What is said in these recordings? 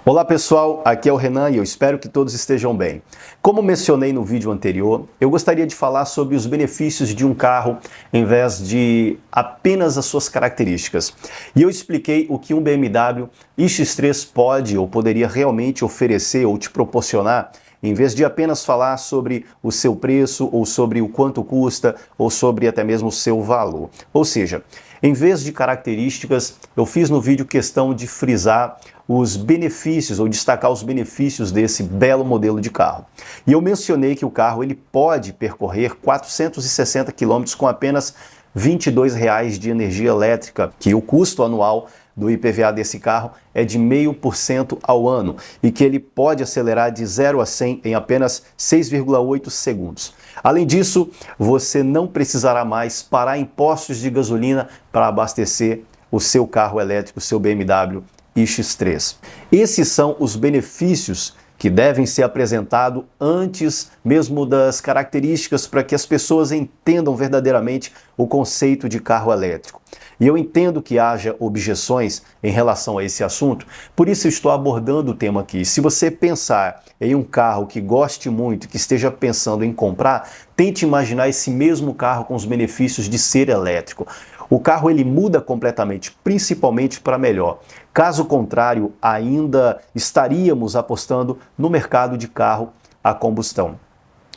Olá pessoal, aqui é o Renan e eu espero que todos estejam bem. Como mencionei no vídeo anterior, eu gostaria de falar sobre os benefícios de um carro em vez de apenas as suas características. E eu expliquei o que um BMW iX3 pode ou poderia realmente oferecer ou te proporcionar, em vez de apenas falar sobre o seu preço ou sobre o quanto custa ou sobre até mesmo o seu valor. Ou seja, em vez de características, eu fiz no vídeo questão de frisar os benefícios ou destacar os benefícios desse belo modelo de carro. E eu mencionei que o carro ele pode percorrer 460 km com apenas R$ 22,00 de energia elétrica, que o custo anual do IPVA desse carro é de 0,5% ao ano e que ele pode acelerar de 0 a 100 em apenas 6,8 segundos. Além disso, você não precisará mais parar em postos de gasolina para abastecer o seu carro elétrico, o seu BMW iX3. Esses são os benefícios que devem ser apresentados antes mesmo das características para que as pessoas entendam verdadeiramente o conceito de carro elétrico. E eu entendo que haja objeções em relação a esse assunto, por isso eu estou abordando o tema aqui. Se você pensar em um carro que goste muito, que esteja pensando em comprar, tente imaginar esse mesmo carro com os benefícios de ser elétrico. O carro ele muda completamente, principalmente para melhor. Caso contrário, ainda estaríamos apostando no mercado de carro a combustão.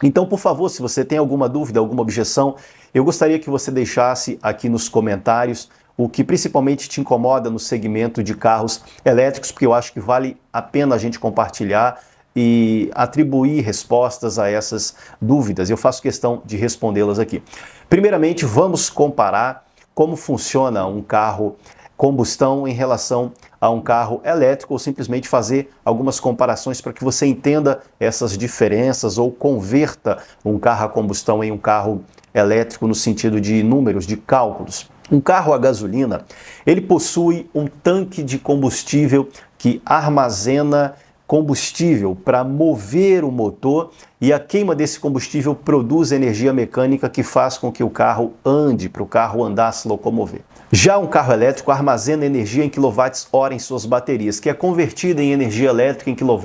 Então, por favor, se você tem alguma dúvida, alguma objeção, eu gostaria que você deixasse aqui nos comentários o que principalmente te incomoda no segmento de carros elétricos, porque eu acho que vale a pena a gente compartilhar e atribuir respostas a essas dúvidas. Eu faço questão de respondê-las aqui. Primeiramente, vamos comparar como funciona um carro combustão em relação a um carro elétrico ou simplesmente fazer algumas comparações para que você entenda essas diferenças ou converta um carro a combustão em um carro elétrico no sentido de números, de cálculos. Um carro a gasolina, ele possui um tanque de combustível que armazena combustível para mover o motor e a queima desse combustível produz energia mecânica que faz com que o carro ande, para o carro andar, se locomover. Já um carro elétrico armazena energia em kWh em suas baterias, que é convertida em energia elétrica em kW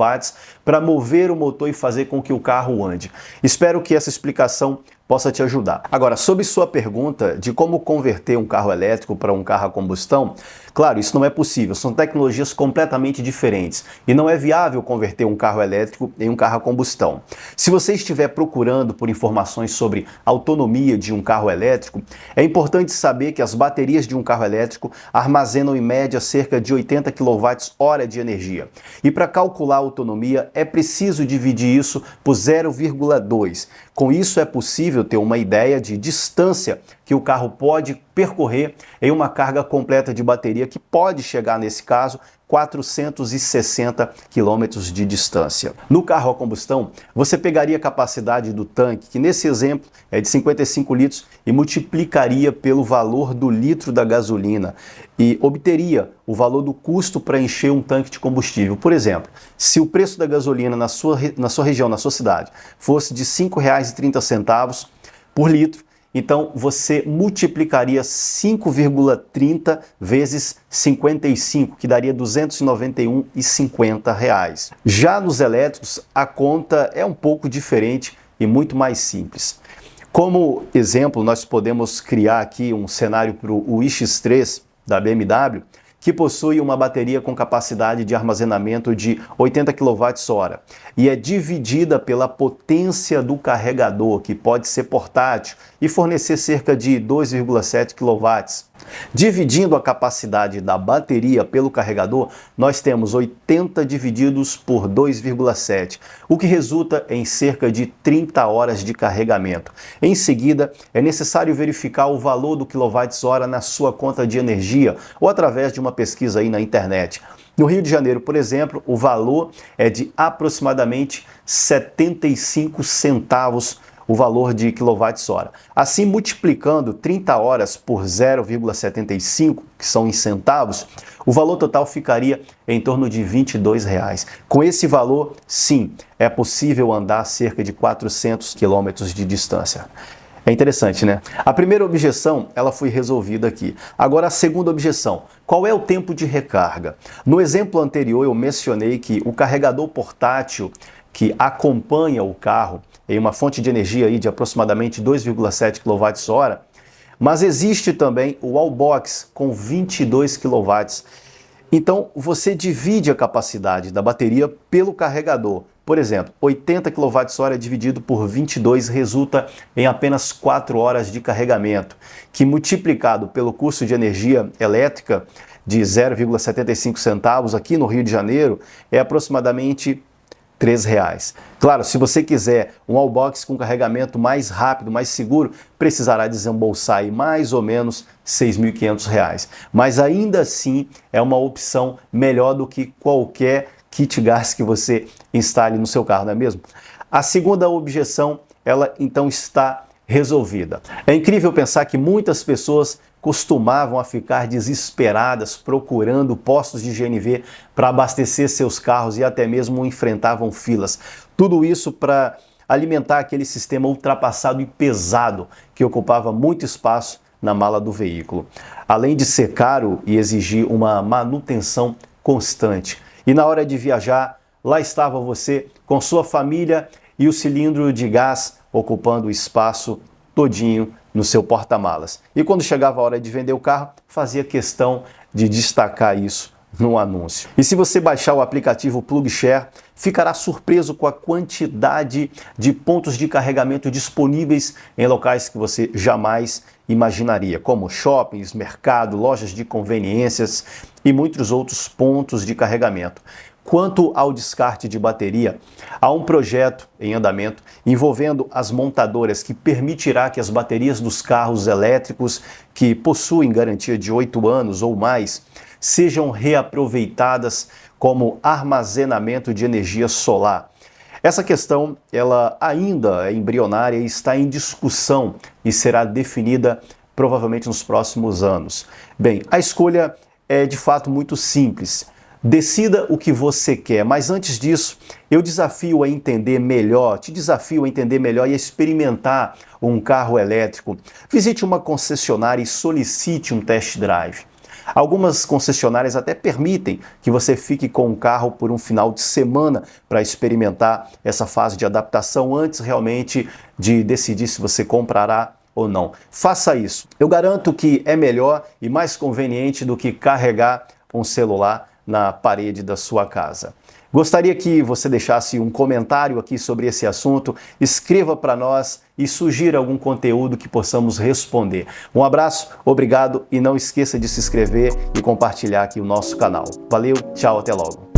para mover o motor e fazer com que o carro ande. Espero que essa explicação possa te ajudar. Agora, sobre sua pergunta de como converter um carro elétrico para um carro a combustão, claro, isso não é possível, são tecnologias completamente diferentes e não é viável converter um carro elétrico em um carro a combustão. Se você estiver procurando por informações sobre autonomia de um carro elétrico, é importante saber que as baterias de um carro elétrico armazenam em média cerca de 80 kWh de energia. E para calcular a autonomia é preciso dividir isso por 0,2. Com isso é possível ter uma ideia de distância que o carro pode percorrer em uma carga completa de bateria que pode chegar, nesse caso, 460 km de distância. No carro a combustão, você pegaria a capacidade do tanque, que nesse exemplo é de 55 litros, e multiplicaria pelo valor do litro da gasolina e obteria o valor do custo para encher um tanque de combustível. Por exemplo, se o preço da gasolina na sua região, na sua cidade, fosse de R$ 5,30 por litro, então você multiplicaria 5,30 vezes 55, que daria R$ 291,50. Já nos elétricos, a conta é um pouco diferente e muito mais simples. Como exemplo, nós podemos criar aqui um cenário para o iX3 da BMW, que possui uma bateria com capacidade de armazenamento de 80 kWh e é dividida pela potência do carregador, que pode ser portátil e fornecer cerca de 2,7 kW. Dividindo a capacidade da bateria pelo carregador, nós temos 80 divididos por 2,7, o que resulta em cerca de 30 horas de carregamento. Em seguida, é necessário verificar o valor do kWh na sua conta de energia ou através de uma pesquisa aí na internet. No Rio de Janeiro, por exemplo, o valor é de aproximadamente 75 centavos o valor de kWh. Assim, multiplicando 30 horas por 0,75, que são em centavos, o valor total ficaria em torno de R$ 22,00. Com esse valor, sim, é possível andar cerca de 400 km de distância. É interessante, né? A primeira objeção, ela foi resolvida aqui. Agora a segunda objeção, qual é o tempo de recarga? No exemplo anterior eu mencionei que o carregador portátil que acompanha o carro em uma fonte de energia aí de aproximadamente 2,7 kWh, mas existe também o Wallbox com 22 kW. Então você divide a capacidade da bateria pelo carregador. Por exemplo, 80 kWh dividido por 22 resulta em apenas 4 horas de carregamento, que multiplicado pelo custo de energia elétrica de 0,75 centavos aqui no Rio de Janeiro é aproximadamente R$3. Claro, se você quiser um wallbox com carregamento mais rápido, mais seguro, precisará desembolsar aí mais ou menos R$6.500. Mas ainda assim é uma opção melhor do que qualquer kit gás que você instale no seu carro, não é mesmo? A segunda objeção, ela então está resolvida. É incrível pensar que muitas pessoas costumavam a ficar desesperadas procurando postos de GNV para abastecer seus carros e até mesmo enfrentavam filas. Tudo isso para alimentar aquele sistema ultrapassado e pesado que ocupava muito espaço na mala do veículo. Além de ser caro e exigir uma manutenção constante. E na hora de viajar, lá estava você com sua família e o cilindro de gás ocupando o espaço todinho no seu porta-malas. E quando chegava a hora de vender o carro, fazia questão de destacar isso no anúncio. E se você baixar o aplicativo PlugShare, ficará surpreso com a quantidade de pontos de carregamento disponíveis em locais que você jamais imaginaria, como shoppings, mercado, lojas de conveniências e muitos outros pontos de carregamento. Quanto ao descarte de bateria, há um projeto em andamento envolvendo as montadoras que permitirá que as baterias dos carros elétricos que possuem garantia de 8 anos ou mais sejam reaproveitadas como armazenamento de energia solar. Essa questão, ela ainda é embrionária e está em discussão e será definida provavelmente nos próximos anos. Bem, a escolha é de fato muito simples. Decida o que você quer, mas antes disso, eu te desafio a entender melhor e a experimentar um carro elétrico. Visite uma concessionária e solicite um test drive. Algumas concessionárias até permitem que você fique com o carro por um final de semana para experimentar essa fase de adaptação antes realmente de decidir se você comprará ou não. Faça isso. Eu garanto que é melhor e mais conveniente do que carregar um celular na parede da sua casa. Gostaria que você deixasse um comentário aqui sobre esse assunto, escreva para nós e sugira algum conteúdo que possamos responder. Um abraço, obrigado e não esqueça de se inscrever e compartilhar aqui o nosso canal. Valeu, tchau, até logo.